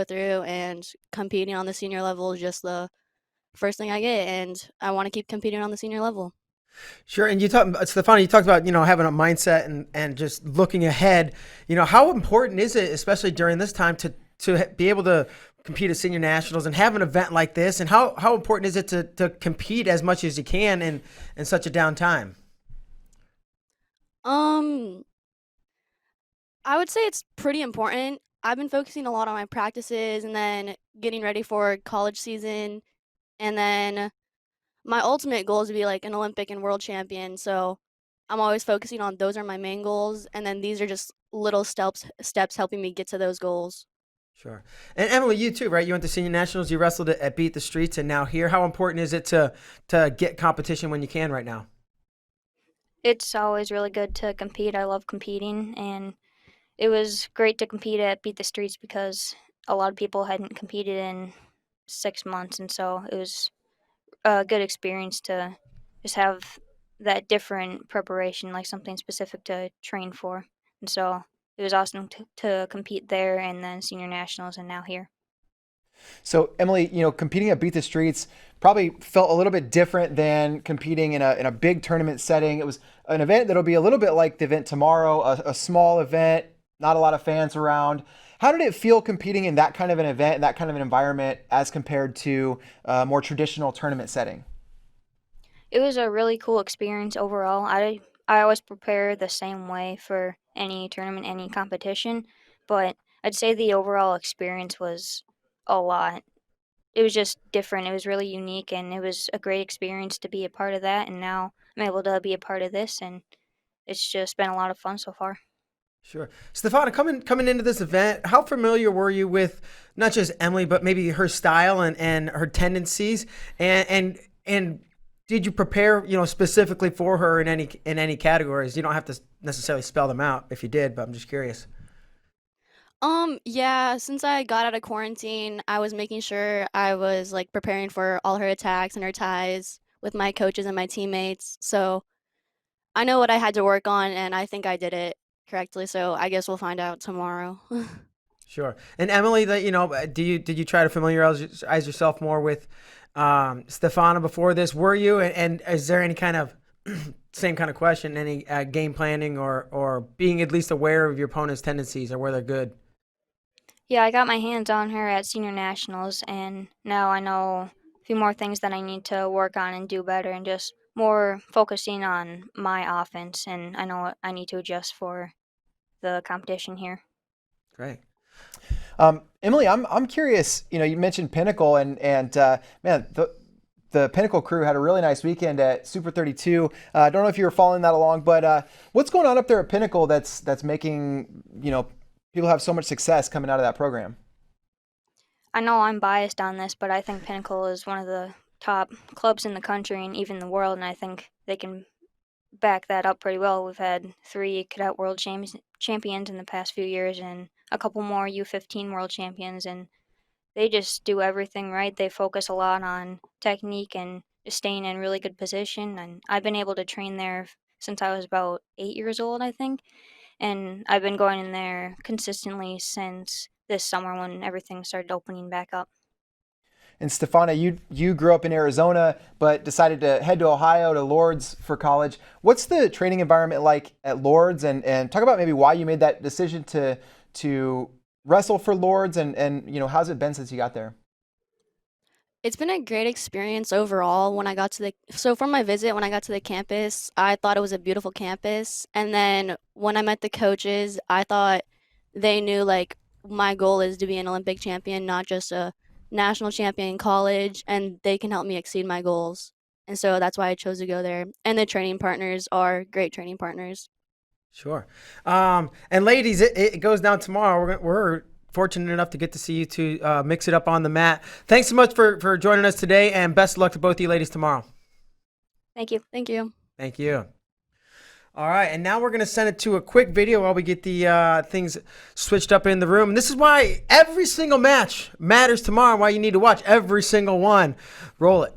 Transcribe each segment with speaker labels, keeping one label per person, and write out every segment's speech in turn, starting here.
Speaker 1: through, and competing on the senior level is just the first thing I get, and I want to keep competing on the senior level.
Speaker 2: Sure. And Stefano, you talked about, having a mindset and just looking ahead. How important is it, especially during this time, to be able to compete at senior nationals and have an event like this? And how important is it to compete as much as you can in such a downtime?
Speaker 1: Um, I would say it's pretty important. I've been focusing a lot on my practices and then getting ready for college season, and then my ultimate goal is to be like an Olympic and world champion. So I'm always focusing on those are my main goals, and then these are just little steps helping me get to those goals.
Speaker 2: Sure. And Emily, you too, right? You went to senior nationals, you wrestled at Beat the Streets, and now here. How important is it to get competition when you can right now?
Speaker 3: It's always really good to compete. I love competing, and it was great to compete at Beat the Streets because a lot of people hadn't competed in 6 months, and so it was a good experience to just have that different preparation, like something specific to train for. And so it was awesome to compete there and then senior nationals and now here.
Speaker 4: So Emily, competing at Beat the Streets probably felt a little bit different than competing in a big tournament setting. It was an event that'll be a little bit like the event tomorrow, a small event, not a lot of fans around. How did it feel competing in that kind of an event, that kind of an environment, as compared to a more traditional tournament setting?
Speaker 3: It was a really cool experience overall. I always prepare the same way for any tournament, any competition, but I'd say the overall experience was a lot. It was just different. It was really unique, and it was a great experience to be a part of that. And now I'm able to be a part of this, and it's just been a lot of fun so far.
Speaker 2: Sure. Stefano, coming into this event, how familiar were you with not just Emily, but maybe her style and her tendencies? And did you prepare, specifically for her in any categories? You don't have to necessarily spell them out if you did, but I'm just curious.
Speaker 1: Yeah, since I got out of quarantine, I was making sure I was like preparing for all her attacks and her ties with my coaches and my teammates. So I know what I had to work on, and I think I did it correctly. So I guess we'll find out tomorrow.
Speaker 2: Sure. And Emily, did you try to familiarize yourself more with Stefano before this? Were you? And is there any kind of same kind of question, any game planning or being at least aware of your opponent's tendencies or where they're good?
Speaker 3: Yeah, I got my hands on her at senior nationals, and now I know a few more things that I need to work on and do better, and just more focusing on my offense. And I know what I need to adjust for the competition here.
Speaker 2: Great.
Speaker 4: Emily, I'm curious. You mentioned Pinnacle, and man, the Pinnacle crew had a really nice weekend at Super 32. I don't know if you were following that along, but what's going on up there at Pinnacle that's making people have so much success coming out of that program?
Speaker 3: I know I'm biased on this, but I think Pinnacle is one of the top clubs in the country and even the world, and I think they can back that up pretty well. We've had 3 cadet world champions in the past few years and a couple more U15 world champions, and they just do everything right. They focus a lot on technique and just staying in really good position, and I've been able to train there since I was about 8 years old, I think, and I've been going in there consistently since this summer when everything started opening back up.
Speaker 4: And Stefana, you grew up in Arizona, but decided to head to Ohio to Lourdes for college. What's the training environment like at Lourdes? And talk about maybe why you made that decision to wrestle for Lourdes, and how's it been since you got there?
Speaker 1: It's been a great experience overall. From my visit, when I got to the campus, I thought it was a beautiful campus. And then when I met the coaches, I thought they knew like my goal is to be an Olympic champion, not just a national champion in college, and they can help me exceed my goals. And so that's why I chose to go there. And the training partners are great training partners.
Speaker 2: Sure. And ladies, it goes down tomorrow. We're fortunate enough to get to see you two mix it up on the mat. Thanks so much for joining us today, and best of luck to both of you ladies tomorrow.
Speaker 3: Thank you.
Speaker 1: Thank you.
Speaker 2: Thank you. All right, and now we're going to send it to a quick video while we get the things switched up in the room. And this is why every single match matters tomorrow, why you need to watch every single one. Roll it.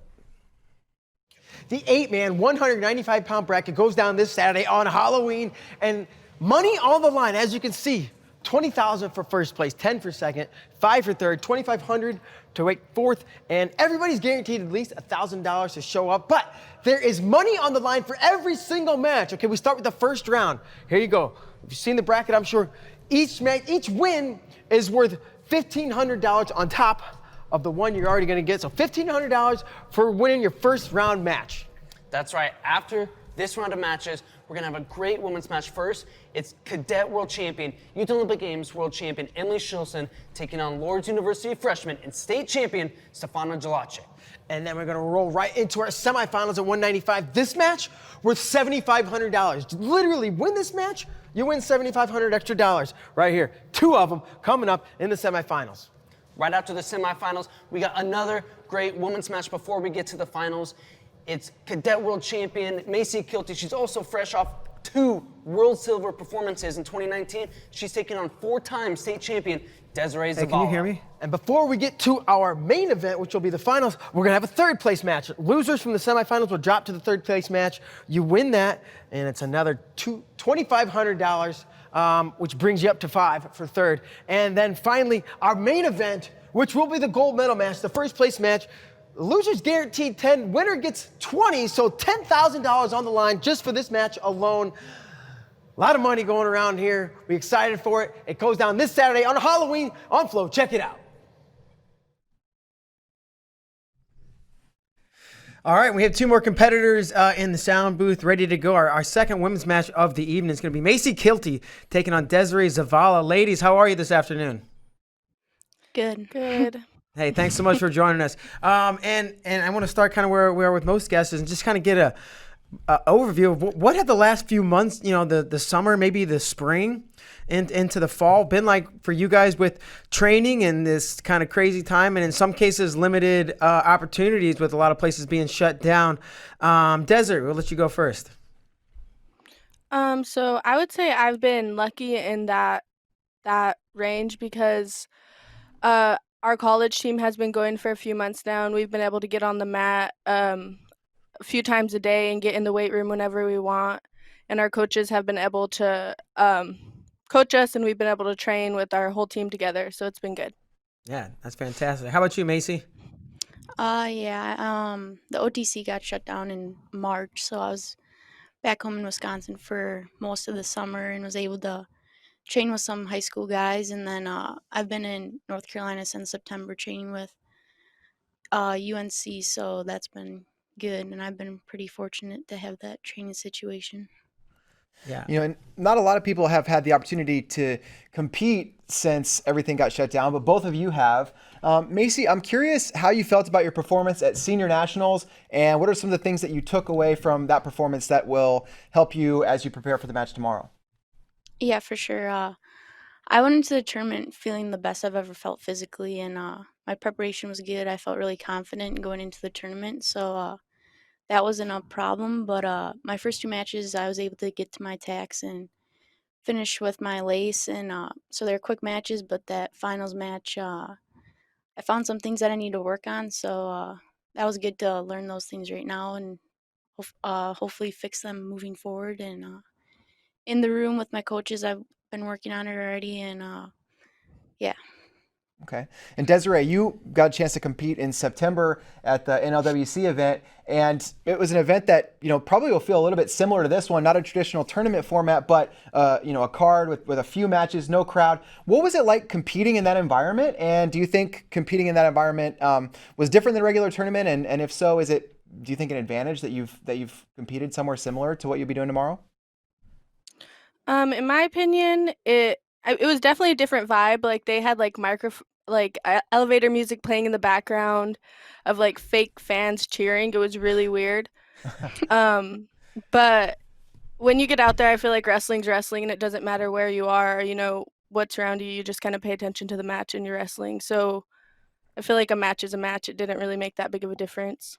Speaker 5: The 8-man, 195-pound bracket goes down this Saturday on Halloween, and money on the line, as you can see. $20,000 for first place, 10 for second, 5 for third, $2,500 to rate fourth, and everybody's guaranteed at least $1,000 to show up. But there is money on the line for every single match. Okay, we start with the first round. Here you go. If you've seen the bracket, I'm sure each win is worth $1,500 on top of the one you're already going to get. So $1,500 for winning your first round match.
Speaker 6: That's right. After this round of matches, we're going to have a great women's match first. It's Cadet World Champion, Youth Olympic Games World Champion Emily Shilson taking on Lourdes University freshman and state champion Stefana Jelace.
Speaker 5: And then we're going to roll right into our semifinals at 195. This match worth $7,500. Literally, win this match, you win $7,500 extra dollars right here. 2 of them coming up in the semifinals.
Speaker 6: Right after the semifinals, we got another great women's match before we get to the finals. It's Cadet World Champion Macey Kilty. She's also fresh off 2 World Silver performances in 2019. She's taking on 4-time state champion Desiree Zavala.
Speaker 2: Hey, can you hear me?
Speaker 5: And before we get to our main event, which will be the finals, we're going to have a third place match. Losers from the semifinals will drop to the third place match. You win that, and it's another $2,500, which brings you up to 5 for third. And then finally, our main event, which will be the gold medal match, the first place match. Losers guaranteed 10, winner gets 20, so $10,000 on the line just for this match alone. A lot of money going around here. We're excited for it. It goes down this Saturday on Halloween on Flow. Check it out.
Speaker 2: All right, we have 2 more competitors in the sound booth ready to go. Our second women's match of the evening is going to be Macey Kilty taking on Desiree Zavala. Ladies, how are you this afternoon?
Speaker 1: Good.
Speaker 7: Good.
Speaker 2: Hey, thanks so much for joining us. And I want to start kind of where we are with most guests and just kind of get a overview of what have the last few months, the summer, maybe the spring and into the fall been like for you guys with training and this kind of crazy time, and in some cases limited opportunities with a lot of places being shut down. Desiree, we'll let you go first.
Speaker 7: So I would say I've been lucky in that range because our college team has been going for a few months now, and we've been able to get on the mat a few times a day and get in the weight room whenever we want. And our coaches have been able to coach us, and we've been able to train with our whole team together. So it's been good.
Speaker 2: Yeah, that's fantastic. How about you, Macey?
Speaker 1: The OTC got shut down in March, so I was back home in Wisconsin for most of the summer and was able to train with some high school guys, and then I've been in North Carolina since September training with UNC, so that's been good, and I've been pretty fortunate to have that training situation.
Speaker 2: Yeah.
Speaker 4: And not a lot of people have had the opportunity to compete since everything got shut down, but both of you have. Macey, I'm curious how you felt about your performance at Senior Nationals, and what are some of the things that you took away from that performance that will help you as you prepare for the match tomorrow?
Speaker 1: Yeah, for sure. I went into the tournament feeling the best I've ever felt physically, and my preparation was good. I felt really confident going into the tournament, so that wasn't a problem. But my first 2 matches, I was able to get to my tacks and finish with my lace, and so they're quick matches. But that finals match, I found some things that I need to work on, so that was good to learn those things right now, and hopefully fix them moving forward. And in the room with my coaches, I've been working on it already, and yeah.
Speaker 4: Okay. And Desiree, you got a chance to compete in September at the NLWC event, and it was an event that, probably will feel a little bit similar to this one, not a traditional tournament format, but, a card with a few matches, no crowd. What was it like competing in that environment? And do you think competing in that environment was different than a regular tournament? And if so, do you think an advantage that you've competed somewhere similar to what you'll be doing tomorrow?
Speaker 7: In my opinion, it was definitely a different vibe. Like they had elevator music playing in the background of like fake fans cheering. It was really weird. But when you get out there, I feel like wrestling's wrestling, and it doesn't matter where you are, what's around you. You just kind of pay attention to the match and you're wrestling. So I feel like a match is a match. It didn't really make that big of a difference.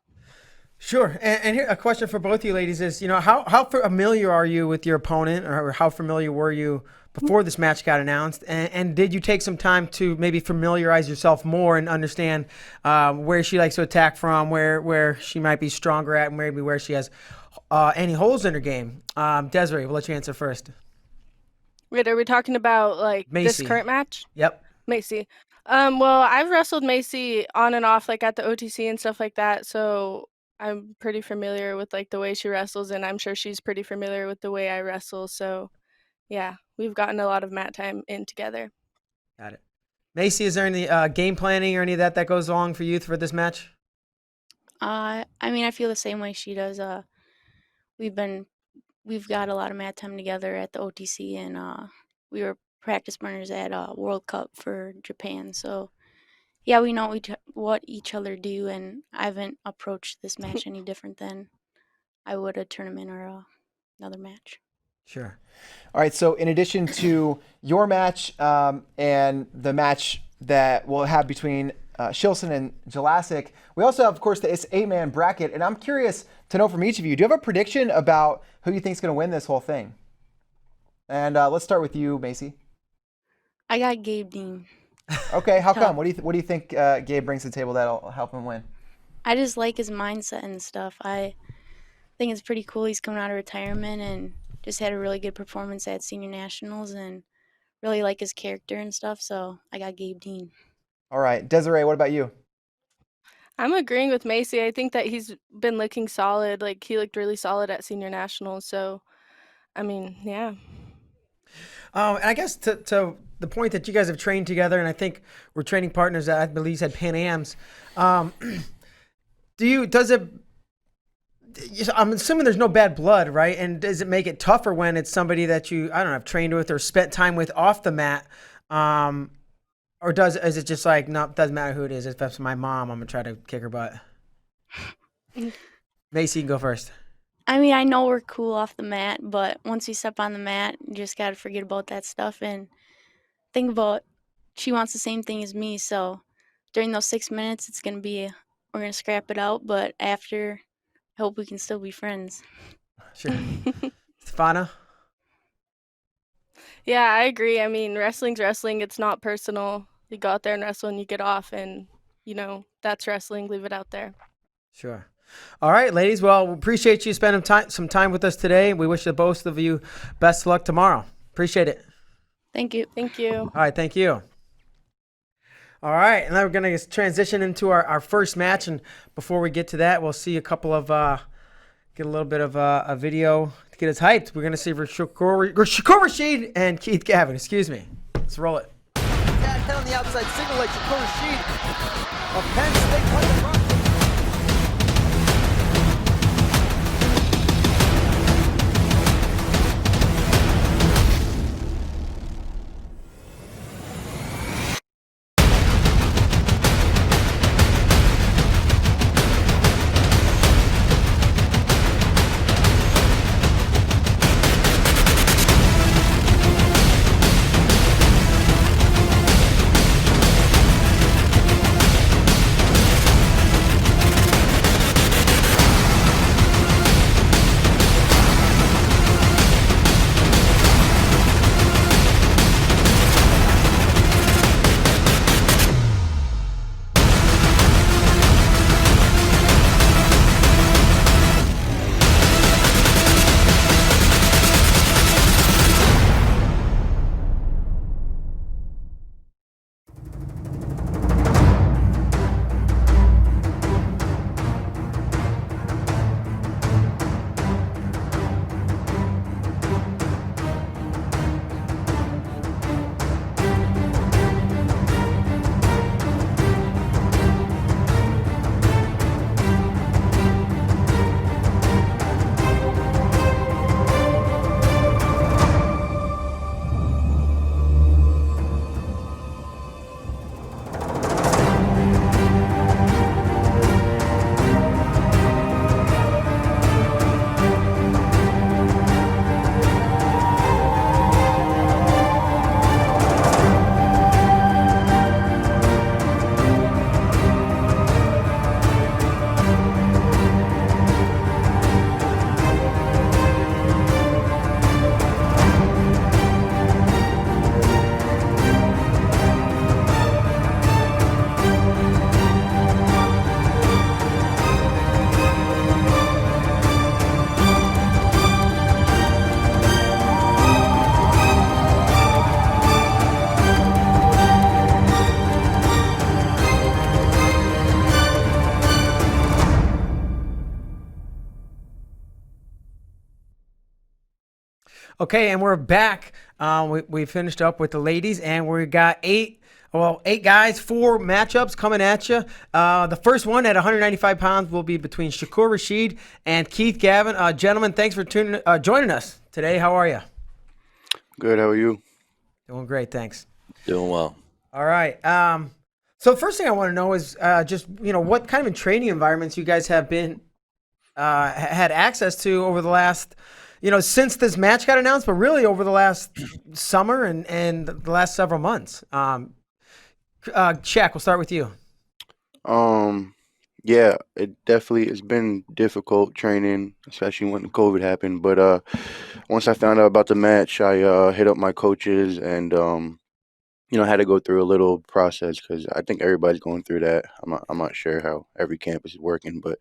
Speaker 2: Sure. And here, a question for both of you ladies is, how familiar are you with your opponent, or how familiar were you before this match got announced? And did you take some time to maybe familiarize yourself more and understand where she likes to attack from, where she might be stronger at, and maybe where she has any holes in her game? Desiree, we'll let you answer first.
Speaker 7: Wait, are we talking about like this
Speaker 2: Macey.
Speaker 7: current match?
Speaker 2: Yep.
Speaker 7: Macey. Well, I've wrestled Macey on and off, like at the OTC and stuff like that, so I'm pretty familiar with like the way she wrestles, and I'm sure she's pretty familiar with the way I wrestle. So, yeah, we've gotten a lot of mat time in together.
Speaker 2: Got it. Macey, is there any game planning or any of that goes along for you for this match?
Speaker 8: I mean, I feel the same way she does. We've got a lot of mat time together at the OTC, and we were practice partners at World Cup for Japan. So yeah, we know what each other do, and I haven't approached this match any different than I would a tournament or another match.
Speaker 2: Sure.
Speaker 4: All right. So in addition to your match and the match that we'll have between Shilson and Jelassic, we also have, of course, this 8-man bracket. And I'm curious to know from each of you, do you have a prediction about who you think is going to win this whole thing? And let's start with you, Macey.
Speaker 8: I got Gabe Dean.
Speaker 4: Okay. How come? What do you think Gabe brings to the table that'll help him win?
Speaker 8: I just like his mindset and stuff. I think it's pretty cool. He's coming out of retirement and just had a really good performance at Senior Nationals, and really like his character and stuff. So I got Gabe Dean.
Speaker 4: All right. Desiree, what about you?
Speaker 7: I'm agreeing with Macey. I think that he's been looking solid. Like, he looked really solid at Senior Nationals. So, I mean, yeah.
Speaker 2: And I guess to the point that you guys have trained together, and I think we're training partners that I believe had Pan Ams. I'm assuming there's no bad blood, right? And does it make it tougher when it's somebody that you, I don't know, have trained with or spent time with off the mat? Or is it just like, no, it doesn't matter who it is. If that's my mom, I'm going to try to kick her butt. Macey, you can go first.
Speaker 8: I mean, I know we're cool off the mat, but once we step on the mat, you just got to forget about that stuff and think about she wants the same thing as me. So during those 6 minutes, we're going to scrap it out. But after, I hope we can still be friends.
Speaker 2: Sure. Stefana?
Speaker 7: Yeah, I agree. I mean, wrestling's wrestling. It's not personal. You go out there and wrestle and you get off, and, that's wrestling. Leave it out there.
Speaker 2: Sure. All right, ladies. Well, we appreciate you spending some time with us today. We wish the both of you best of luck tomorrow. Appreciate it.
Speaker 8: Thank you.
Speaker 7: Thank you.
Speaker 2: All right, thank you. All right, and now we're going to transition into our first match. And before we get to that, we'll see a couple of, get a little bit of a video to get us hyped. We're going to see Shakur Rasheed and Keith Gavin. Excuse me. Let's roll it.
Speaker 5: Tag on the outside, single leg Shakur Rasheed of Penn State.
Speaker 2: Okay, and we're back. We finished up with the ladies, and we got eight guys, 4 matchups coming at you. The first one at 195 pounds will be between Shakur, Rasheed, and Keith, Gavin. Gentlemen, thanks for joining us today. How are you?
Speaker 9: Good. How are you?
Speaker 2: Doing great, thanks.
Speaker 10: Doing well.
Speaker 2: All right. So first thing I want to know is just what kind of training environments you guys have been had access to over the last since this match got announced, but really over the last summer and the last several months. Shaq, we'll start with you.
Speaker 9: Yeah, it definitely has been difficult training, especially when COVID happened. But once I found out about the match, I hit up my coaches and had to go through a little process because I think everybody's going through that. I'm not sure how every campus is working, but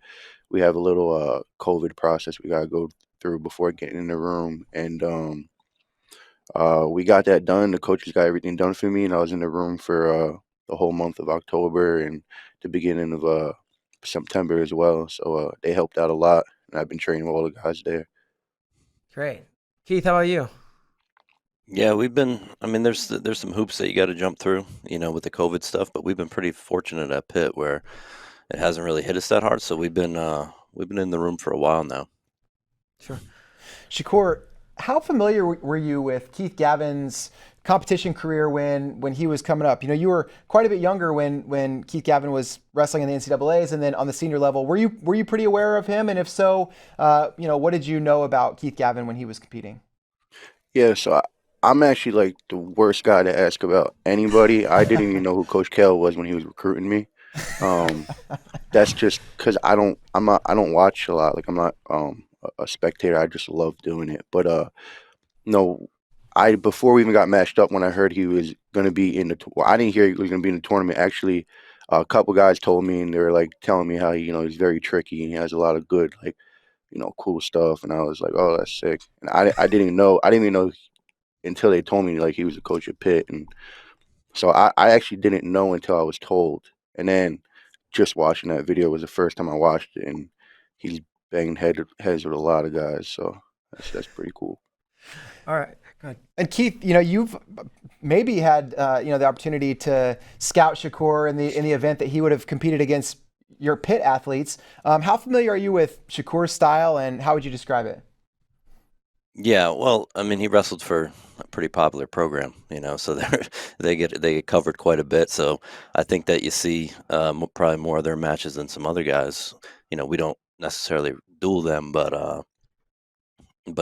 Speaker 9: we have a little COVID process we gotta go through before getting in the room, and we got that done. The coaches got everything done for me, and I was in the room for the whole month of October and the beginning of September as well. So they helped out a lot, and I've been training with all the guys there.
Speaker 2: Great. Keith, how about you?
Speaker 10: Yeah, we've been. I mean, there's some hoops that you got to jump through, with the COVID stuff. But we've been pretty fortunate at Pitt where it hasn't really hit us that hard. So we've been in the room for a while now.
Speaker 2: Sure.
Speaker 4: Shakur, how familiar were you with Keith Gavin's competition career when he was coming up? You were quite a bit younger when Keith Gavin was wrestling in the NCAA's, and then on the senior level. Were you pretty aware of him? And if so, what did you know about Keith Gavin when he was competing?
Speaker 9: Yeah, so I'm actually like the worst guy to ask about anybody. I didn't even know who Coach Kell was when he was recruiting me. That's just because I don't watch a lot. Like I'm not a spectator. I just love doing it. But no, before we even got matched up, when I heard he was going to be in I didn't hear he was going to be in the tournament. Actually, a couple guys told me, and they were like telling me how he's very tricky and he has a lot of good cool stuff. And I was like, oh, that's sick. And I didn't even know. I didn't even know until they told me like he was a coach at Pitt, and so I actually didn't know until I was told. And then just watching that video was the first time I watched it, and he's banging heads with a lot of guys. So that's pretty cool.
Speaker 2: All right. Go ahead.
Speaker 4: And Keith, you've maybe had the opportunity to scout Shakur in the event that he would have competed against your Pitt athletes. How familiar are you with Shakur's style, and how would you describe it?
Speaker 10: Yeah, well, I mean, he wrestled for a pretty popular program, so they get covered quite a bit. So I think that you see probably more of their matches than some other guys. We don't necessarily duel them, but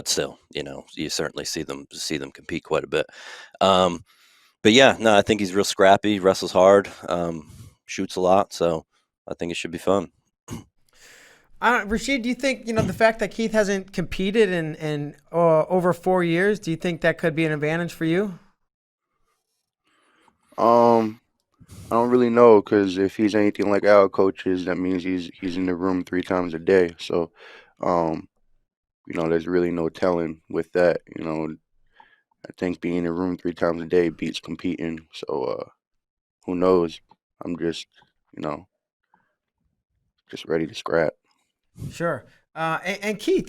Speaker 10: still, you certainly see them compete quite a bit. But yeah, no, I think he's real scrappy, wrestles hard, shoots a lot. So I think it should be fun.
Speaker 2: Rasheed, do you think the fact that Keith hasn't competed in over 4 years? Do you think that could be an advantage for you?
Speaker 9: I don't really know because if he's anything like our coaches, that means he's in the room 3 times a day. So, there's really no telling with that. I think being in the room 3 times a day beats competing. So, who knows? I'm just, just ready to scrap.
Speaker 2: Sure. And Keith,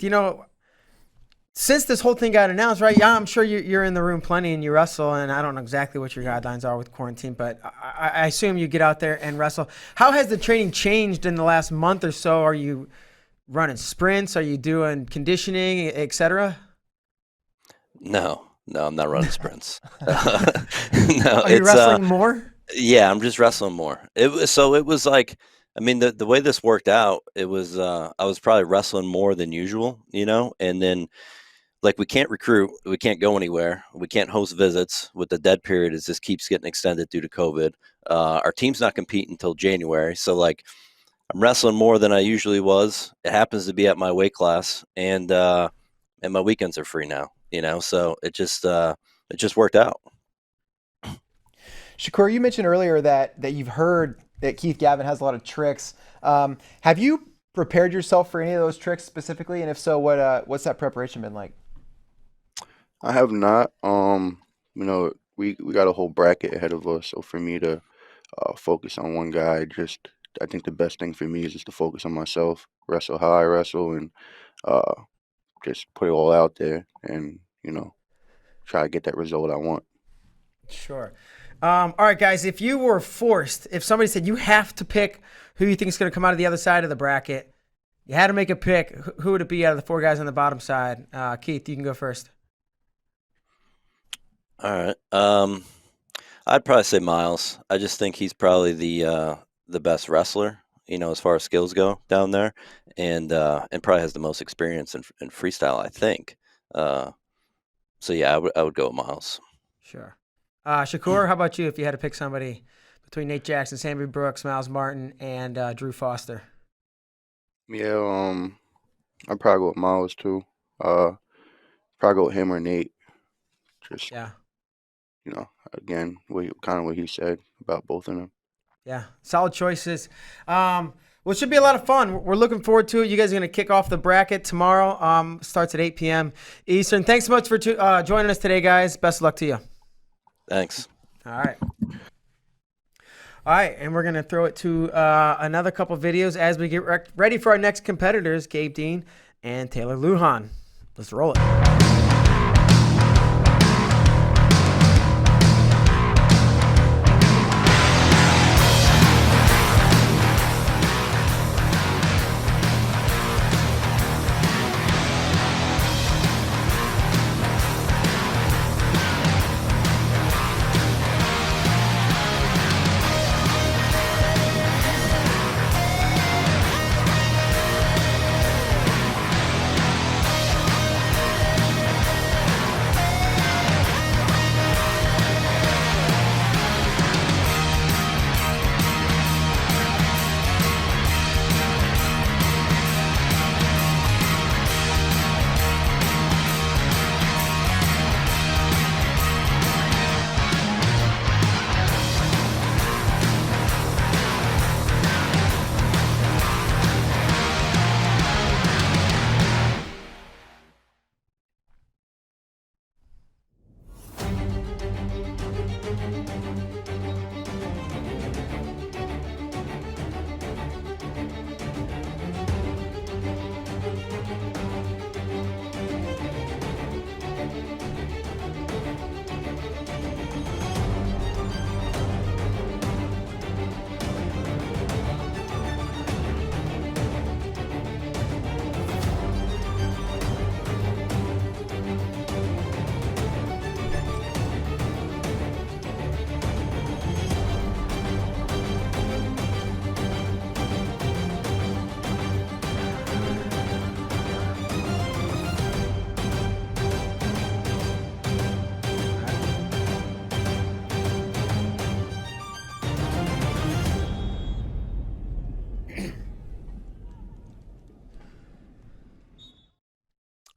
Speaker 2: since this whole thing got announced, right? Yeah, I'm sure you're in the room plenty and you wrestle, and I don't know exactly what your guidelines are with quarantine, but I assume you get out there and wrestle. How has the training changed in the last month or so? Are you running sprints? Are you doing conditioning, etc.?
Speaker 10: No, I'm not running sprints. No,
Speaker 2: Are you wrestling more?
Speaker 10: Yeah, I'm just wrestling more. It was like, I mean, the way this worked out, it was I was probably wrestling more than usual, and then like we can't recruit, we can't go anywhere, we can't host visits with the dead period. It just keeps getting extended due to COVID. Our team's not competing until January, so like I'm wrestling more than I usually was. It happens to be at my weight class, and my weekends are free now, so it just worked out.
Speaker 4: Shakur, you mentioned earlier that you've heard that Keith Gavin has a lot of tricks. Have you prepared yourself for any of those tricks specifically? And if so, what's that preparation been like?
Speaker 9: I have not. We got a whole bracket ahead of us, so for me to focus on one guy, I think the best thing for me is just to focus on myself, wrestle how I wrestle, and just put it all out there, and try to get that result I want.
Speaker 2: Sure. All right, guys. If you were forced, if somebody said you have to pick who you think is going to come out of the other side of the bracket, you had to make a pick. Who would it be out of the 4 guys on the bottom side? Keith, you can go first.
Speaker 10: All right. I'd probably say Miles. I just think he's probably the best wrestler, as far as skills go down there, and probably has the most experience in freestyle, I think. So yeah, I would go with Miles.
Speaker 2: Sure. Shakur, how about you if you had to pick somebody between Nate Jackson, Sammy Brooks, Miles Martin, and Drew Foster?
Speaker 9: Yeah, I'd probably go with Miles too. Probably go with him or Nate. Just
Speaker 2: Yeah.
Speaker 9: Again, what he said about both of them.
Speaker 2: Yeah, solid choices. Well, it should be a lot of fun. We're looking forward to it. You guys are going to kick off the bracket tomorrow. Starts at 8 p.m. Eastern. Thanks so much for joining us today, guys. Best of luck to you.
Speaker 10: Thanks.
Speaker 2: All right. All right, and we're going to throw it to another couple videos as we get ready for our next competitors, Gabe Dean and Taylor Lujan. Let's roll it.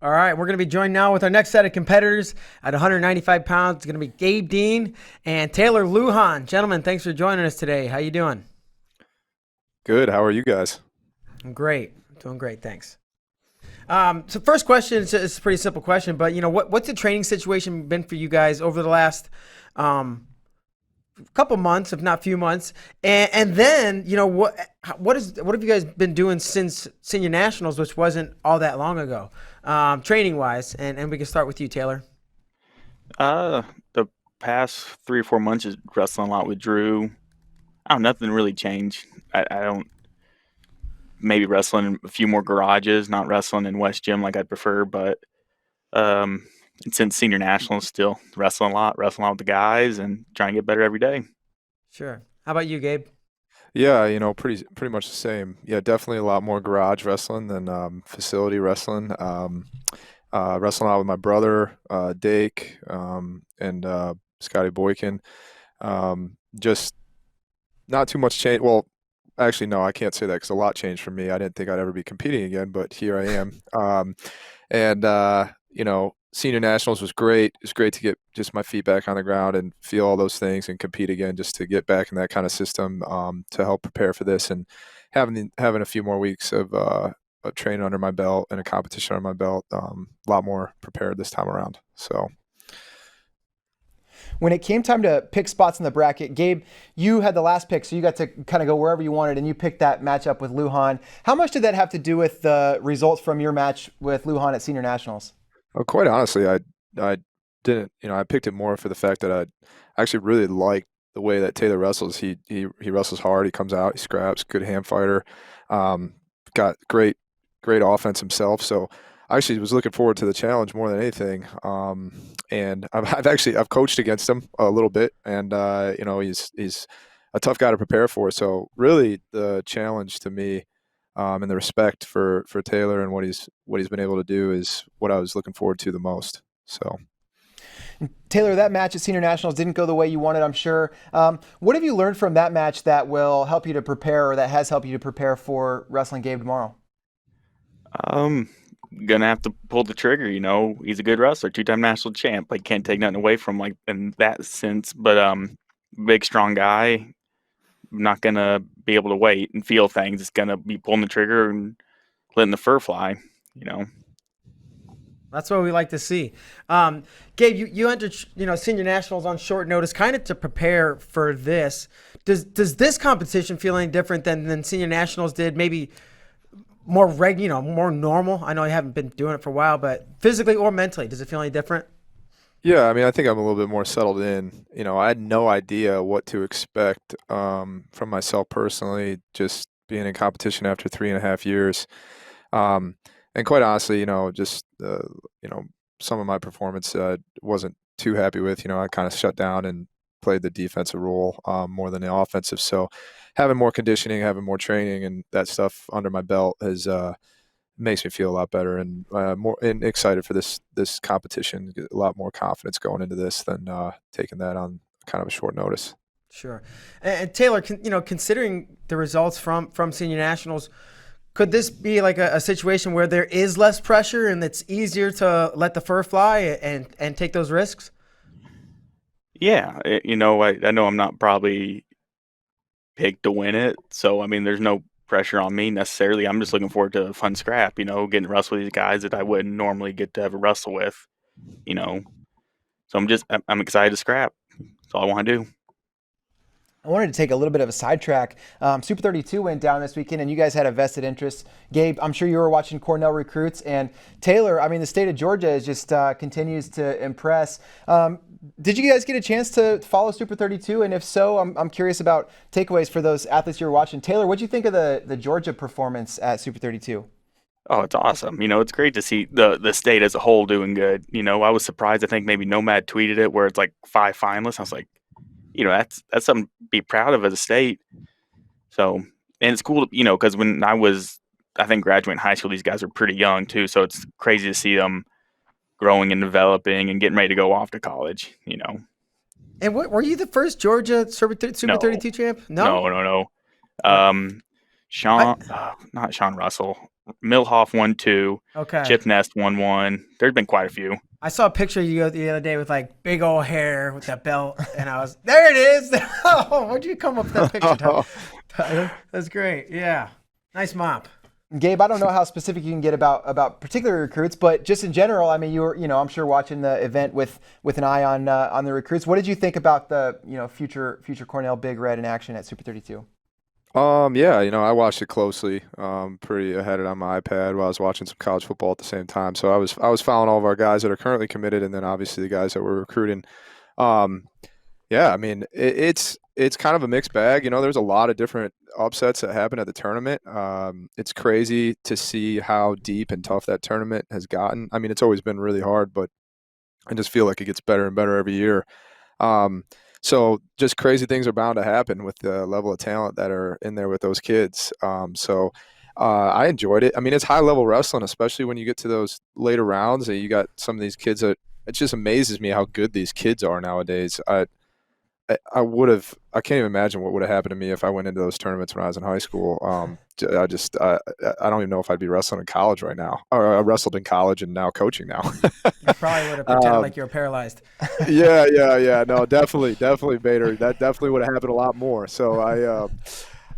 Speaker 2: All right, we're going to be joined now with our next set of competitors at 195 pounds. It's going to be Gabe Dean and Taylor Lujan. Gentlemen, thanks for joining us today. How you doing?
Speaker 11: Good. How are you guys?
Speaker 2: I'm great. Doing great, thanks. So first question is a pretty simple question, but what's the training situation been for you guys over the last couple months, if not few months? And then, what have you guys been doing since Senior Nationals, which wasn't all that long ago, training wise? And we can start with you, Taylor.
Speaker 11: The past 3 or 4 months is wrestling a lot with Drew. Nothing really changed. I don't. Maybe wrestling in a few more garages, not wrestling in West Gym like I'd prefer, but and since Senior Nationals, still wrestling a lot with the guys and trying to get better every day.
Speaker 2: Sure. How about you, Gabe?
Speaker 11: Yeah, pretty much the same. Yeah, definitely a lot more garage wrestling than facility wrestling. Wrestling out with my brother, Dake, and Scotty Boykin. Just not too much change. Well, actually, no, I can't say that because a lot changed for me. I didn't think I'd ever be competing again, but here I am. Senior Nationals was great. It was great to get just my feet back on the ground and feel all those things and compete again, just to get back in that kind of system to help prepare for this, and having a few more weeks of training under my belt and a competition under my belt, a lot more prepared this time around. So.
Speaker 4: When it came time to pick spots in the bracket, Gabe, you had the last pick, so you got to kind of go wherever you wanted, and you picked that matchup with Lujan. How much did that have to do with the results from your match with Lujan at Senior Nationals?
Speaker 11: Well, quite honestly, I didn't, I picked it more for the fact that I actually really liked the way that Taylor wrestles. He wrestles hard. He comes out. He scraps. Good hand fighter. Got great offense himself. So I actually was looking forward to the challenge more than anything. And I've coached against him a little bit, and he's a tough guy to prepare for. So really, the challenge to me, and the respect for Taylor and what he's been able to do is what I was looking forward to the most. So.
Speaker 4: Taylor, that match at Senior Nationals didn't go the way you wanted, I'm sure. What have you learned from that match that will help you to prepare, or that has helped you to prepare for wrestling Gabe tomorrow?
Speaker 12: Gonna have to pull the trigger. He's a good wrestler, 2-time national champ. Like, can't take nothing away from in that sense. But big, strong guy. Not gonna be able to wait and feel things. It's gonna be pulling the trigger and letting the fur fly.
Speaker 2: That's what we like to see. Gabe, you entered, Senior Nationals on short notice, kind of to prepare for this. Does this competition feel any different than Senior Nationals did? Maybe more more normal? I know you haven't been doing it for a while, but physically or mentally, does it feel any different?
Speaker 11: Yeah, I mean, I think I'm a little bit more settled in. I had no idea what to expect from myself personally, just being in competition after 3.5 years. And quite honestly, just some of my performance wasn't too happy with. I kind of shut down and played the defensive role more than the offensive. So having more conditioning, having more training, and that stuff under my belt has makes me feel a lot better and more excited for this competition. Get a lot more confidence going into this than taking that on kind of a short notice.
Speaker 2: Sure. And Taylor, considering the results from Senior Nationals, could this be like a situation where there is less pressure and it's easier to let the fur fly and take those risks?
Speaker 12: Yeah, I know I'm not probably picked to win it, so I mean, there's no pressure on me necessarily. I'm just looking forward to a fun scrap, getting to wrestle with these guys that I wouldn't normally get to have a wrestle with, So I'm excited to scrap. That's all I want to do.
Speaker 4: I wanted to take a little bit of a sidetrack. Super 32 went down this weekend, and you guys had a vested interest. Gabe, I'm sure you were watching Cornell recruits, and Taylor, I mean, the state of Georgia is just continues to impress. Did you guys get a chance to follow Super 32? And if so, I'm curious about takeaways for those athletes you were watching. Taylor, what did you think of the Georgia performance at Super 32?
Speaker 12: Oh, it's awesome. It's great to see the state as a whole doing good. I was surprised. I think maybe Nomad tweeted it where it's like 5 finalists. I was like, that's something to be proud of as a state. So, and it's cool, because when I think graduating high school, these guys are pretty young too. So it's crazy to see them growing and developing and getting ready to go off to college,
Speaker 2: And were you the first Georgia Super 32 champ?
Speaker 12: No. Not Sean Russell. Milhoff won 2.
Speaker 2: Okay.
Speaker 12: Chip Nest won 1. There's been quite a few.
Speaker 2: I saw a picture of you the other day with like big old hair with that belt, and I was, there it is. Oh, where'd you come up with that picture, Tyler? That's great. Yeah. Nice mop.
Speaker 4: Gabe, I don't know how specific you can get about particular recruits, but just in general, I mean, you were, I'm sure watching the event with an eye on the recruits. What did you think about the, future Cornell Big Red in action at Super 32?
Speaker 11: Yeah, I watched it closely. Pretty ahead it on my iPad while I was watching some college football at the same time. So I was following all of our guys that are currently committed, and then obviously the guys that we're recruiting. Yeah, I mean, it's kind of a mixed bag. There's a lot of different upsets that happen at the tournament. It's crazy to see how deep and tough that tournament has gotten. I mean, it's always been really hard, but I just feel like it gets better and better every year. So just crazy things are bound to happen with the level of talent that are in there with those kids. I enjoyed it. I mean, it's high level wrestling, especially when you get to those later rounds and you got some of these kids that it just amazes me how good these kids are nowadays. I can't even imagine what would have happened to me if I went into those tournaments when I was in high school. I don't even know if I'd be wrestling in college right now. Or I wrestled in college and now coaching now.
Speaker 2: You probably would have pretended like you were paralyzed.
Speaker 11: Yeah. No, definitely, Bader. That definitely would have happened a lot more. So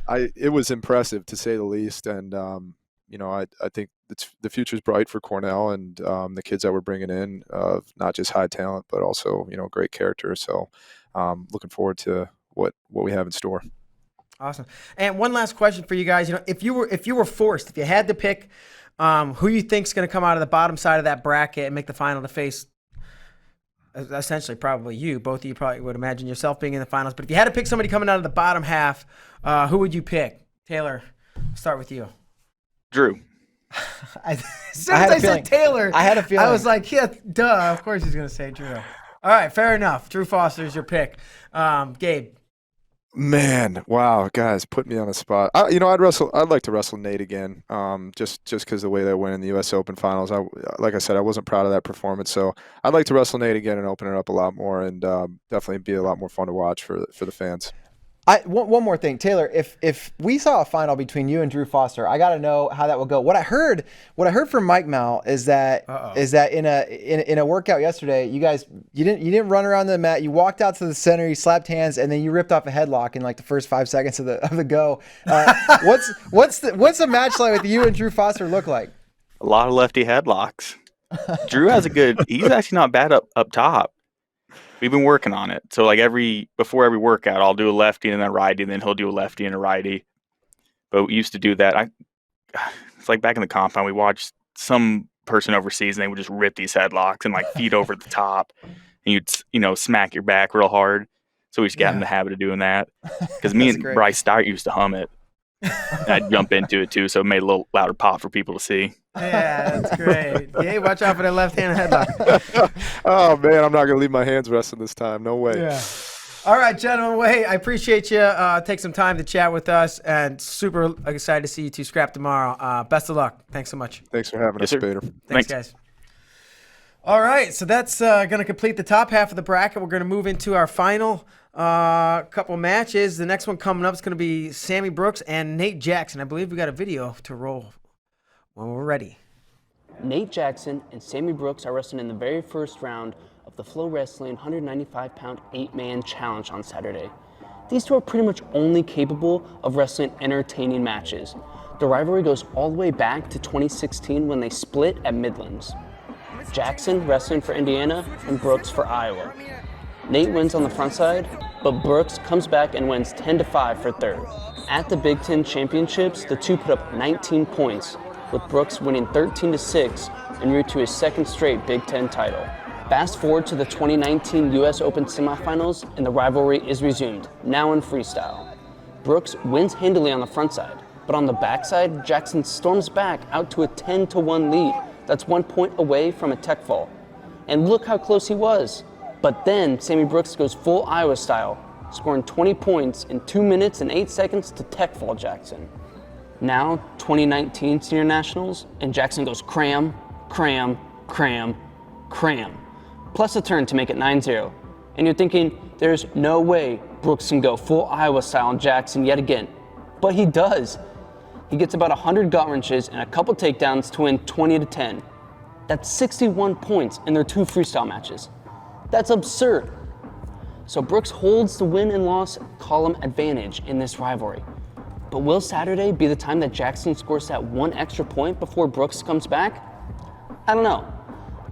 Speaker 11: it was impressive to say the least. And I think the future's bright for Cornell and the kids that we're bringing in, not just high talent, but also great character. So. Looking forward to what we have in store.
Speaker 2: Awesome. And one last question for you guys. If you were forced, if you had to pick who you think's going to come out of the bottom side of that bracket and make the final to face essentially probably you. Both of you probably would imagine yourself being in the finals. But if you had to pick somebody coming out of the bottom half, who would you pick? Taylor, I'll start with you.
Speaker 12: Drew.
Speaker 2: As soon as I said Taylor,
Speaker 4: I had a feeling.
Speaker 2: I was like, yeah, duh. Of course he's going to say Drew. All right, fair enough. Drew Foster's your pick. Gabe.
Speaker 11: Man, wow, guys, put me on the spot. I'd like to wrestle Nate again. Just because the way they went in the U.S. Open Finals. Like I said, I wasn't proud of that performance, so I'd like to wrestle Nate again and open it up a lot more, and definitely be a lot more fun to watch for the fans.
Speaker 4: One more thing, Taylor. If we saw a final between you and Drew Foster, I got to know how that would go. What I heard from Mike Mal is that in a workout yesterday, you didn't run around the mat. You walked out to the center, you slapped hands, and then you ripped off a headlock in like the first 5 seconds of the go. What's a match like with you and Drew Foster look like?
Speaker 12: A lot of lefty headlocks. Drew has he's actually not bad up top. We've been working on it. So like before every workout, I'll do a lefty and then a righty, and then he'll do a lefty and a righty. But we used to do that. It's like back in the compound, we watched some person overseas and they would just rip these headlocks and like feet over the top, and you'd smack your back real hard. So we just got in the habit of doing that. Because me and Bryce Start used to hum it. And I'd jump into it too, so it made a little louder pop for people to see.
Speaker 2: Yeah, that's great. Yeah, watch out for that left-hand headlock.
Speaker 11: Oh, man, I'm not going to leave my hands resting this time. No way.
Speaker 2: Yeah. All right, gentlemen, I appreciate you take some time to chat with us, and super excited to see you two scrap tomorrow. Best of luck. Thanks so much.
Speaker 11: Thanks for having us, Peter.
Speaker 2: Thanks, guys. All right, so that's going to complete the top half of the bracket. We're going to move into our final couple matches. The next one coming up is going to be Sammy Brooks and Nate Jackson. I believe we got a video to roll when we're ready.
Speaker 6: Nate Jackson and Sammy Brooks are wrestling in the very first round of the FloWrestling 195-pound 8-man challenge on Saturday. These two are pretty much only capable of wrestling entertaining matches. The rivalry goes all the way back to 2016 when they split at Midlands. Jackson wrestling for Indiana and Brooks for Iowa. Nate wins on the front side, but Brooks comes back and wins 10-5 for third. At the Big Ten Championships, the two put up 19 points, with Brooks winning 13-6 en route to his second straight Big Ten title. Fast forward to the 2019 U.S. Open semifinals, and the rivalry is resumed, now in freestyle. Brooks wins handily on the front side, but on the backside, Jackson storms back out to a 10-1 lead. That's 1 point away from a tech fall. And look how close he was. But then Sammy Brooks goes full Iowa style, scoring 20 points in 2 minutes and 8 seconds to tech fall Jackson. Now, 2019 Senior Nationals, and Jackson goes cram, cram, cram, cram. Plus a turn to make it 9-0. And you're thinking, there's no way Brooks can go full Iowa style on Jackson yet again. But he does. He gets about 100 gut wrenches and a couple takedowns to win 20-10. That's 61 points in their 2 freestyle matches. That's absurd. So Brooks holds the win and loss column advantage in this rivalry. But will Saturday be the time that Jackson scores that 1 extra point before Brooks comes back? I don't know.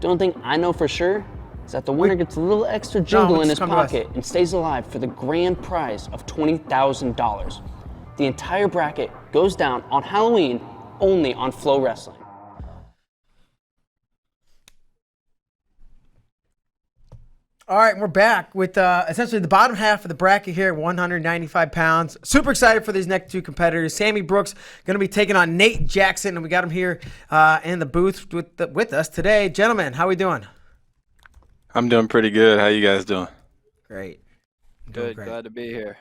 Speaker 6: The only thing I know for sure is that the winner gets a little extra jingle in his pocket and stays alive for the grand prize of $20,000. The entire bracket goes down on Halloween only on FloWrestling.
Speaker 2: All right, we're back with essentially the bottom half of the bracket here at 195 pounds. Super excited for these next two competitors. Sammy Brooks going to be taking on Nate Jackson, and we got him here in the booth with us today. Gentlemen, how we doing?
Speaker 13: I'm doing pretty good. How you guys doing?
Speaker 2: Great.
Speaker 14: Good. Glad to be here.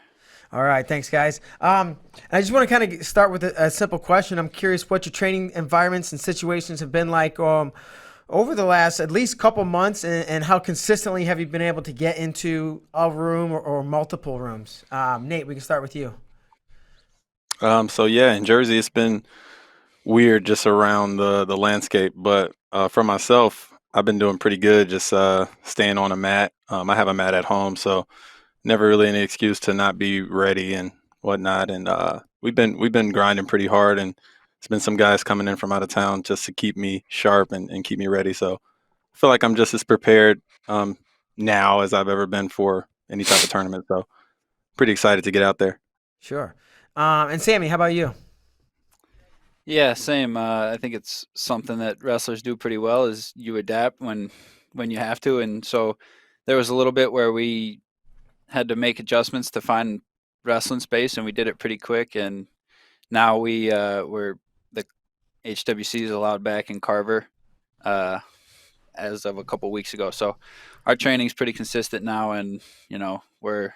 Speaker 2: All right, thanks, guys. I just want to kind of start with a simple question. I'm curious what your training environments and situations have been like over the last at least couple months, and how consistently have you been able to get into a room or multiple rooms? Nate, we can start with you.
Speaker 13: So yeah, in Jersey, it's been weird just around the landscape, but for myself, I've been doing pretty good just staying on a mat. I have a mat at home, so never really any excuse to not be ready and whatnot. And we've been grinding pretty hard, and it's been some guys coming in from out of town just to keep me sharp and keep me ready. So I feel like I'm just as prepared now as I've ever been for any type of tournament. So pretty excited to get out there.
Speaker 2: Sure. And Sammy, how about you?
Speaker 14: Yeah, same. I think it's something that wrestlers do pretty well is you adapt when you have to. And so there was a little bit where we had to make adjustments to find wrestling space, and we did it pretty quick. And now we're the HWC is allowed back in Carver as of a couple weeks ago. So our training's pretty consistent now, and we're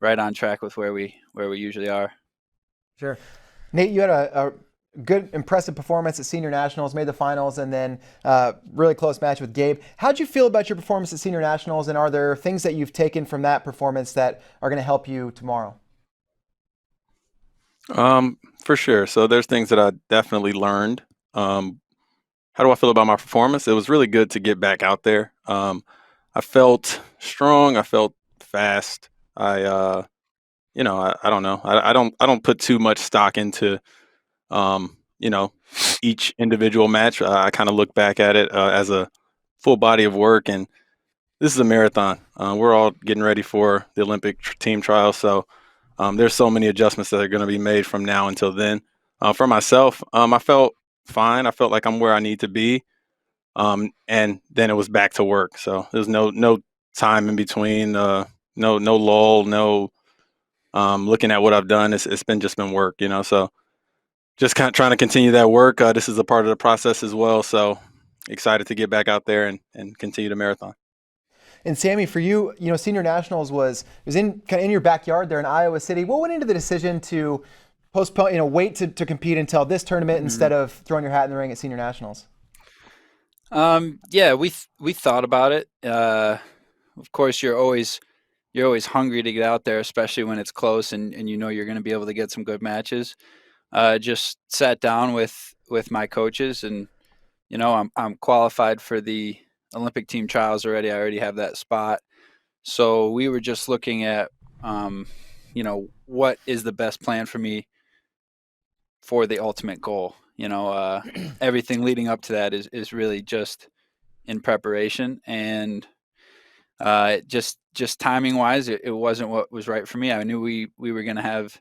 Speaker 14: right on track with where we usually are.
Speaker 2: Sure.
Speaker 4: Nate, you had a good, impressive performance at Senior Nationals, made the finals, and then really close match with Gabe. How'd you feel about your performance at Senior Nationals, and are there things that you've taken from that performance that are going to help you tomorrow?
Speaker 13: For sure. So there's things that I definitely learned. How do I feel about my performance? It was really good to get back out there. I felt strong. I felt fast. I don't know. I don't put too much stock into, each individual match. I kind of look back at it as a full body of work, and this is a marathon. We're all getting ready for the Olympic team trials, so there's so many adjustments that are going to be made from now until then. For myself, I felt fine. I felt like I'm where I need to be, and then it was back to work. So there's no time in between. No lull. No looking at what I've done. It's been work. So just kind of trying to continue that work. This is a part of the process as well. So excited to get back out there and continue the marathon.
Speaker 4: And Sammy, for you, Senior Nationals was in kind of in your backyard there in Iowa City. What went into the decision to postpone, wait to compete until this tournament instead of throwing your hat in the ring at Senior Nationals?
Speaker 14: Yeah, we thought about it. Of course, you're always hungry to get out there, especially when it's close and you're going to be able to get some good matches. Just sat down with my coaches, and I'm qualified for the Olympic team trials already. I already have that spot. So we were just looking at, what is the best plan for me for the ultimate goal. Everything leading up to that is really just in preparation, and just timing wise, it wasn't what was right for me. I knew we were going to have,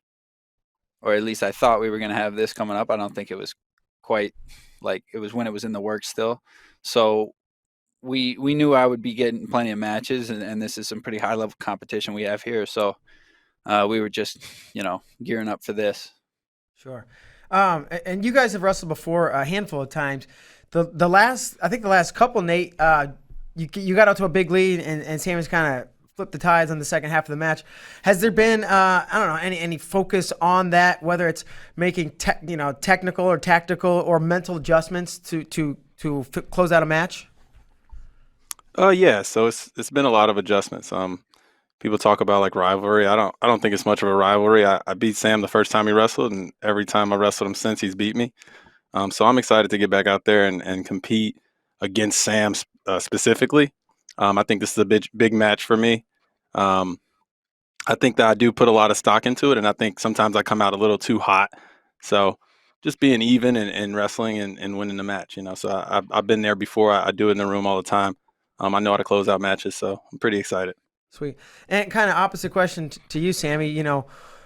Speaker 14: or at least I thought we were going to have this coming up. I don't think it was quite like it was when it was in the works still. So we knew I would be getting plenty of matches, and this is some pretty high level competition we have here. So we were just, gearing up for this.
Speaker 2: Sure. And you guys have wrestled before a handful of times. The last couple, Nate, you got out to a big lead, and Sammy's kind of flipped the tides on the second half of the match. Has there been, any focus on that, whether it's making technical or tactical or mental adjustments to close out a match?
Speaker 13: Yeah. So it's been a lot of adjustments. People talk about like rivalry. I don't think it's much of a rivalry. I beat Sam the first time he wrestled, and every time I wrestled him since, he's beat me. So I'm excited to get back out there and compete against Sam specifically. I think this is a big match for me. I think that I do put a lot of stock into it, and I think sometimes I come out a little too hot. So just being even and wrestling and winning the match, So I've been there before. I do it in the room all the time. I know how to close out matches, so I'm pretty excited.
Speaker 2: Sweet. And kind of opposite question to you, Sammy.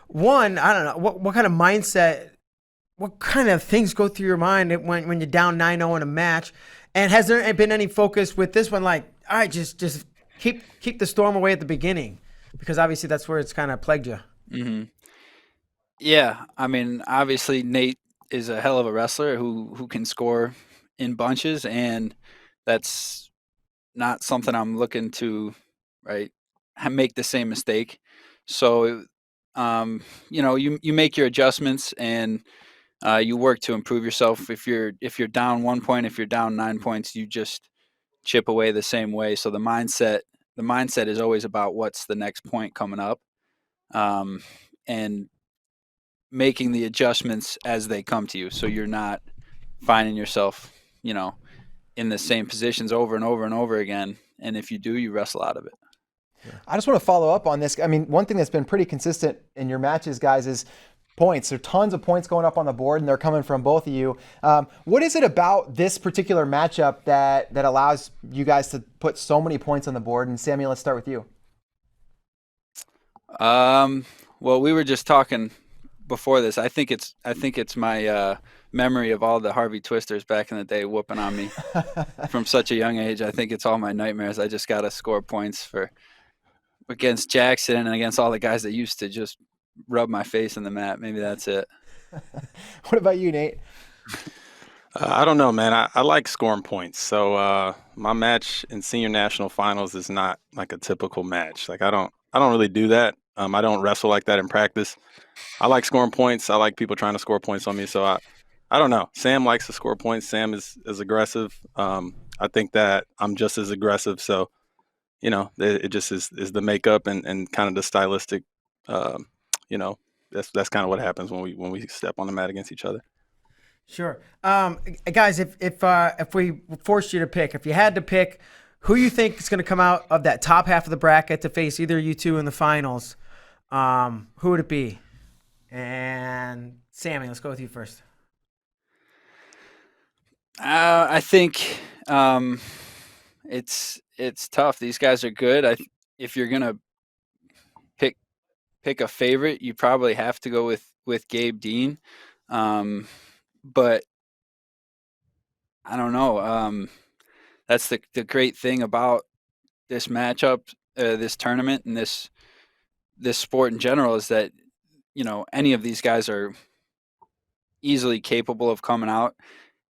Speaker 2: One, I don't know, what kind of mindset, what kind of things go through your mind when you're down 9-0 in a match? And has there been any focus with this one, like, all right, just keep the storm away at the beginning? Because obviously that's where it's kind of plagued you.
Speaker 14: Mm-hmm. Yeah, I mean, obviously Nate is a hell of a wrestler who can score in bunches, and that's not something I'm looking to, right, make the same mistake. So, you make your adjustments, and you work to improve yourself. If you're down 1 point, if you're down 9 points, you just chip away the same way. So the mindset is always about what's the next point coming up, and making the adjustments as they come to you. So you're not finding yourself, in the same positions over and over and over again. And if you do, you wrestle out of it.
Speaker 4: I just want to follow up on this. I mean, one thing that's been pretty consistent in your matches, guys, is points. There are tons of points going up on the board, and they're coming from both of you. What is it about this particular matchup that allows you guys to put so many points on the board? And Sammy, let's start with you.
Speaker 14: Well, we were just talking before this. I think it's my memory of all the Harvey Twisters back in the day whooping on me from such a young age. I think it's all my nightmares. I just got to score points against Jackson and against all the guys that used to just rub my face in the mat. Maybe that's it.
Speaker 4: What about you, Nate?
Speaker 13: I don't know, man. I like scoring points. So my match in senior national finals is not like a typical match. Like I don't really do that. I don't wrestle like that in practice. I like scoring points. I like people trying to score points on me. So I don't know. Sam likes to score points. Sam is aggressive. I think that I'm just as aggressive. So, you know, it just is the makeup and kind of the stylistic. You know, that's kind of what happens when we step on the mat against each other.
Speaker 2: Sure. Guys, if we forced you to pick, if you had to pick who you think is going to come out of that top half of the bracket to face either of you two in the finals, who would it be? And Sammy, let's go with you first.
Speaker 14: I think it's tough. These guys are good. If you're gonna pick a favorite, you probably have to go with Gabe Dean. But I don't know. That's the great thing about this matchup, this tournament, and this sport in general is that, you know, any of these guys are easily capable of coming out.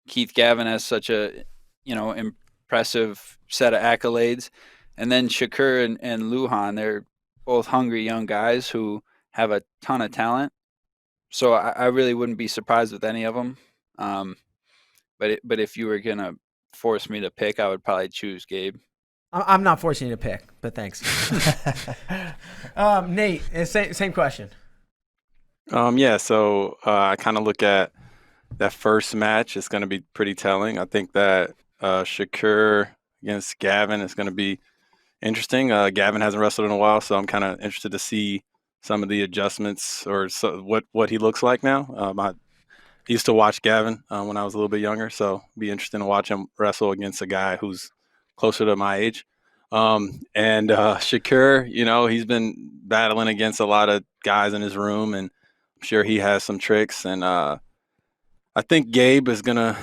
Speaker 14: Keith Gavin has such a, you know, impressive set of accolades. And then Shakur and Lujan, they're both hungry young guys who have a ton of talent. So I really wouldn't be surprised with any of them. But if you were going to force me to pick, I would probably choose Gabe.
Speaker 2: I'm not forcing you to pick, but thanks. Nate, same question.
Speaker 13: Yeah, so I kind of look at that first match. It's going to be pretty telling. I think that Shakur against Gavin is going to be interesting. Gavin hasn't wrestled in a while, so I'm kind of interested to see some of the adjustments or what he looks like now. I used to watch Gavin when I was a little bit younger, so it'd be interesting to watch him wrestle against a guy who's closer to my age. And Shakur, you know, he's been battling against a lot of guys in his room, and I'm sure he has some tricks. And I think Gabe is gonna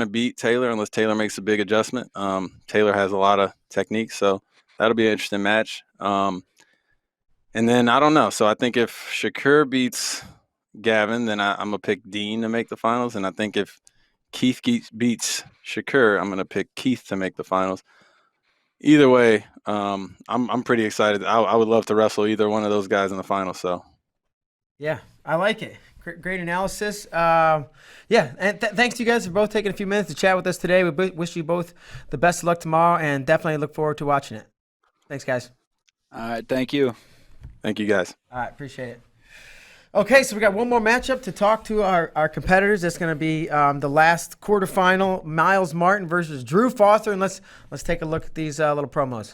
Speaker 13: beat Taylor unless Taylor makes a big adjustment. Taylor has a lot of technique, so that'll be an interesting match. And then I don't know. So I think if Shakur beats Gavin, then I'm going to pick Dean to make the finals. And I think if Keith beats Shakur, I'm going to pick Keith to make the finals. Either way, I'm pretty excited. I would love to wrestle either one of those guys in the finals. So,
Speaker 2: yeah, I like it. Great analysis. Yeah, and thanks to you guys for both taking a few minutes to chat with us today. We wish you both the best of luck tomorrow, and definitely look forward to watching it. Thanks, guys.
Speaker 14: All right, thank you.
Speaker 13: Thank you, guys.
Speaker 2: All right, appreciate it. Okay, so we got one more matchup to talk to our competitors. That's going to be the last quarterfinal, Miles Martin versus Drew Foster. And let's take a look at these little promos.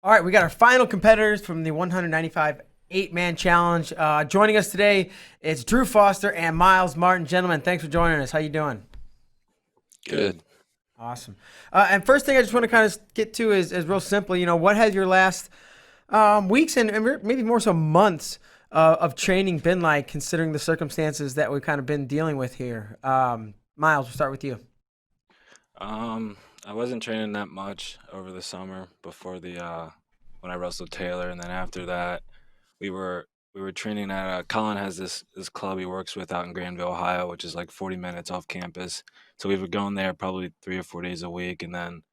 Speaker 2: All right, we got our final competitors from the 195 8-man challenge. Joining us today, it's Drew Foster and Miles Martin. Gentlemen, thanks for joining us. How you doing?
Speaker 13: Good.
Speaker 2: Awesome. And first thing I just want to kind of get to is real simple. What has your last weeks and maybe more so months of training been like, considering the circumstances that we've kind of been dealing with here? Miles, we'll start with you.
Speaker 15: I wasn't training that much over the summer before the when I wrestled Taylor, and then after that, we were training at Colin has this club he works with out in Granville, Ohio, which is like 40 minutes off campus. So we were going there probably 3 or 4 days a week, and then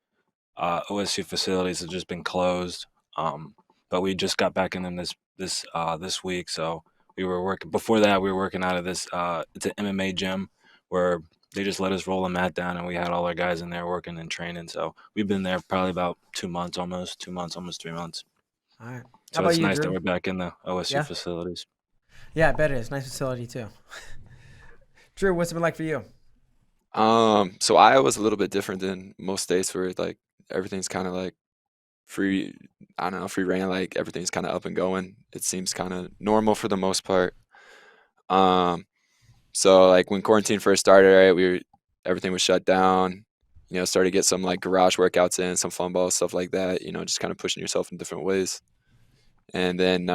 Speaker 15: OSU facilities have just been closed. But we just got back in them this week, so we were working. Before that, we were working out of this. It's an MMA gym where they just let us roll a mat down, and we had all our guys in there working and training. So we've been there probably about 2 months, almost 3 months.
Speaker 2: All right. How
Speaker 15: So
Speaker 2: about
Speaker 15: it's
Speaker 2: you,
Speaker 15: nice that
Speaker 2: Drew?
Speaker 15: we're back in the OSU
Speaker 2: Yeah?
Speaker 15: facilities.
Speaker 2: Yeah, I bet it is. Nice facility, too. Drew, what's it been like for you?
Speaker 16: So Iowa's a little bit different than most states where like everything's kind of like free, I don't know, free reign, like everything's kind of up and going. It seems kind of normal for the most part. Um, so like when quarantine first started, right, everything was shut down. Started to get some like garage workouts in, some fun balls, stuff like that. Just kind of pushing yourself in different ways. And then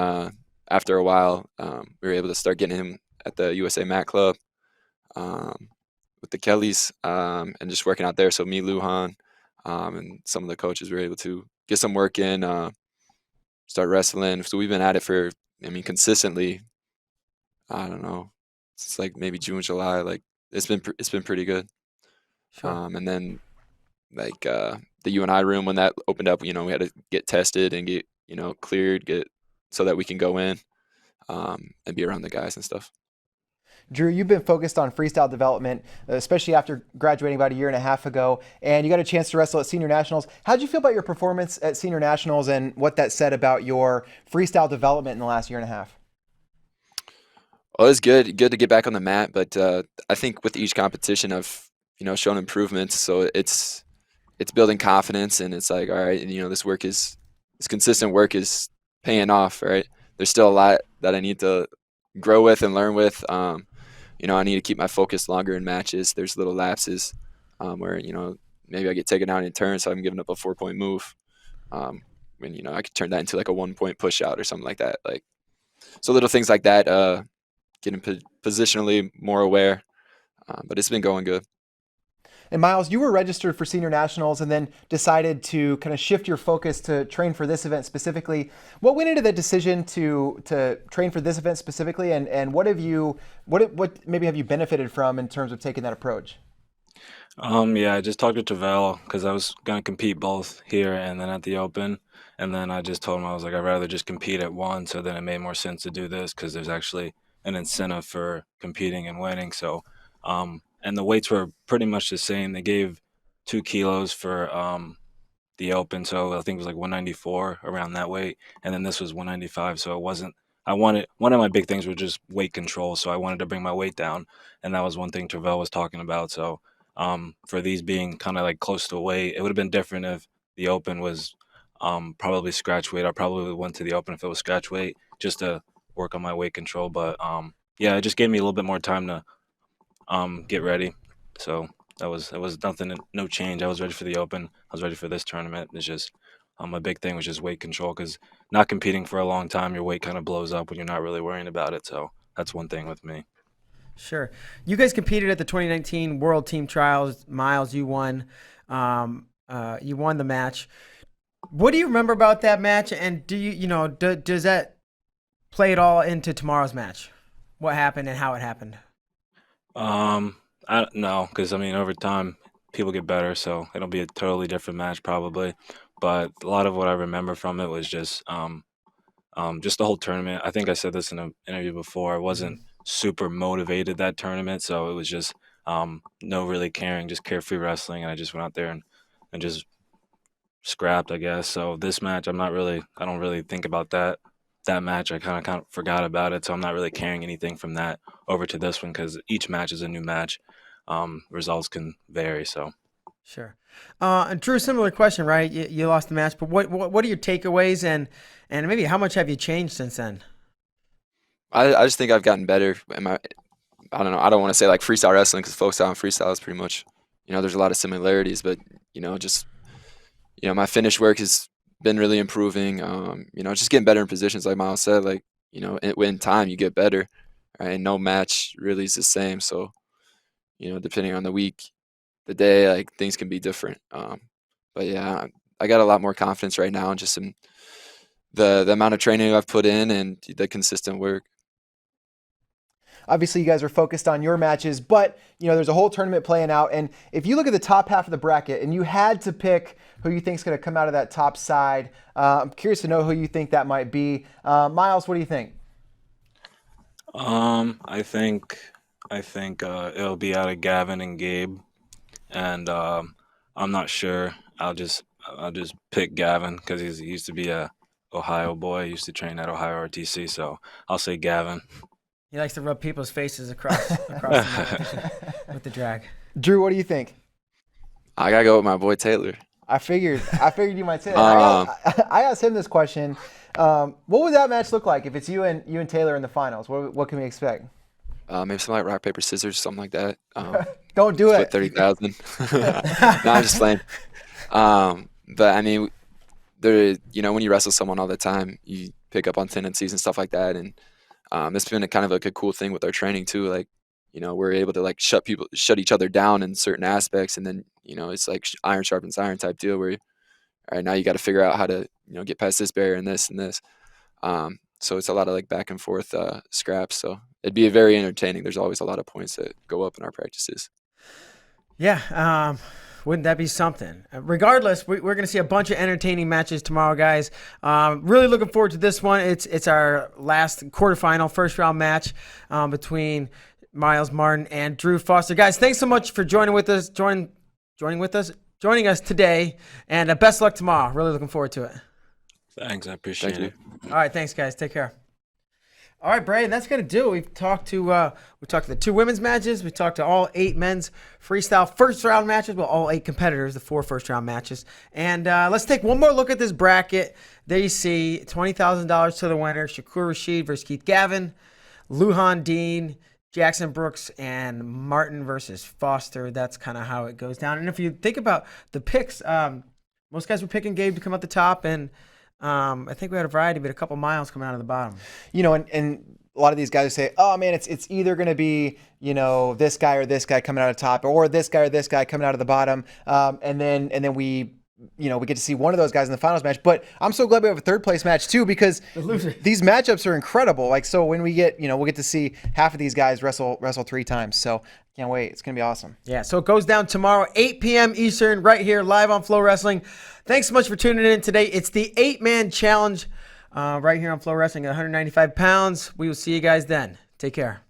Speaker 16: after a while, we were able to start getting him at the USA Mat Club with the Kellys and just working out there. So me, Lujan, and some of the coaches were able to get some work in, start wrestling. So we've been at it for, consistently. I don't know, it's like maybe June, July. Like it's been pretty good.
Speaker 2: Sure.
Speaker 16: And then like the UNI room when that opened up, we had to get tested and get cleared, so that we can go in and be around the guys and stuff.
Speaker 4: Drew, you've been focused on freestyle development, especially after graduating about a year and a half ago, and you got a chance to wrestle at Senior Nationals. How'd you feel about your performance at Senior Nationals and what that said about your freestyle development in the last year and a half?
Speaker 16: Well, it's good to get back on the mat, but I think with each competition I've shown improvements, so it's building confidence, and it's like, all right, this consistent work is paying off, right? There's still a lot that I need to grow with and learn with. I need to keep my focus longer in matches. There's little lapses where maybe I get taken out in turn, so I'm giving up a 4-point move. When I could turn that into like a 1-point push out or something like that. Like so, little things like that. Getting positionally more aware, but it's been going good.
Speaker 4: And Miles, you were registered for Senior Nationals and then decided to kind of shift your focus to train for this event specifically. What went into the decision to train for this event specifically, and what maybe have you benefited from in terms of taking that approach?
Speaker 15: Yeah, I just talked to Zavala because I was gonna compete both here and then at the Open, and then I just told him I was like I'd rather just compete at one. So then it made more sense to do this because there's actually an incentive for competing and winning. So, and the weights were pretty much the same. They gave 2 kilos for the Open, so I think it was like 194 around that weight, and then this was 195. So it wasn't. I wanted one of my big things was just weight control, so I wanted to bring my weight down, and that was one thing Tervel was talking about. So for these being kind of like close to weight, it would have been different if the Open was probably scratch weight. I probably went to the Open if it was scratch weight just to work on my weight control. But yeah, it just gave me a little bit more time to get ready. So it was nothing, no change. I was ready for the Open. I was ready for this tournament. It's just my big thing was just weight control because not competing for a long time, your weight kind of blows up when you're not really worrying about it. So that's one thing with me.
Speaker 2: Sure. You guys competed at the 2019 World Team Trials. Miles, you won. You won the match. What do you remember about that match? And does that play it all into tomorrow's match? What happened and how it happened?
Speaker 15: I don't know, because I mean, over time, people get better, so it'll be a totally different match probably. But a lot of what I remember from it was just the whole tournament. I think I said this in an interview before. I wasn't super motivated that tournament, so it was just no really caring, just carefree wrestling, and I just went out there and just scrapped, I guess. So this match, I don't really think about that match. I kind of forgot about it, so I'm not really carrying anything from that over to this one because each match is a new match. Results can vary, so.
Speaker 2: Sure. And Drew, similar question, right? You lost the match, but what are your takeaways and maybe how much have you changed since then?
Speaker 16: I just think I've gotten better. I don't know. I don't want to say like freestyle wrestling because folk style and freestyle is pretty much, there's a lot of similarities, but just my finish work has been really improving. Just getting better in positions, like Miles said. Like in time you get better, right? And no match really is the same. So depending on the week, the day, like things can be different. But yeah, I got a lot more confidence right now, and just in the amount of training I've put in and the consistent work.
Speaker 4: Obviously, you guys are focused on your matches, but there's a whole tournament playing out. And if you look at the top half of the bracket and you had to pick who you think is going to come out of that top side, I'm curious to know who you think that might be. Miles, what do you think?
Speaker 15: I think it'll be out of Gavin and Gabe, and I'm not sure. I'll just pick Gavin because he used to be a Ohio boy. He used to train at Ohio RTC, so I'll say Gavin.
Speaker 2: He likes to rub people's faces across the mat with the drag.
Speaker 4: Drew, what do you think?
Speaker 16: I gotta go with my boy Taylor.
Speaker 4: I figured you might say that. I asked him this question. What would that match look like if it's you and Taylor in the finals? What can we expect?
Speaker 16: Maybe something like rock paper scissors, something like that.
Speaker 4: Don't do it.
Speaker 16: 30,000. No, I'm just playing. But I mean, when you wrestle someone all the time, you pick up on tendencies and stuff like that, and it's been a kind of like a cool thing with our training too. Like, we're able to like shut each other down in certain aspects, and then it's like iron sharpens iron type deal where, all right, now you got to figure out how to get past this barrier and this and this. So it's a lot of like back and forth scraps. So it'd be very entertaining. There's always a lot of points that go up in our practices.
Speaker 2: Yeah. Wouldn't that be something? Regardless, we're going to see a bunch of entertaining matches tomorrow, guys. Really looking forward to this one. It's our last quarterfinal, first round match between Miles Martin and Drew Foster. Guys, thanks so much for joining us today, and best luck tomorrow. Really looking forward to it.
Speaker 15: Thanks, I appreciate it.
Speaker 2: All right, thanks, guys. Take care. All right, Brady, that's gonna do it. We've talked to the 2 women's matches. We talked to all 8 men's freestyle first round matches. Well, all 8 competitors, the 4 first round matches. And let's take one more look at this bracket. There you see $20,000 to the winner: Shakur Rasheed versus Keith Gavin, Lujan Dean, Jackson Brooks, and Martin versus Foster. That's kind of how it goes down. And if you think about the picks, most guys were picking Gabe to come out the top, and I think we had a variety, but a couple Miles coming out of the bottom.
Speaker 4: And a lot of these guys say, oh man, it's either going to be, this guy or this guy coming out of top, or this guy or this guy coming out of the bottom. And then we get to see one of those guys in the finals match. But I'm so glad we have a third place match too, because these matchups are incredible. Like, so when we get, we'll get to see half of these guys wrestle 3 times. So can't wait. It's going to be awesome.
Speaker 2: Yeah. So it goes down tomorrow, 8 p.m. Eastern, right here live on FloWrestling. Thanks so much for tuning in today. It's the 8-man challenge right here on FloWrestling at 195 pounds. We will see you guys then. Take care.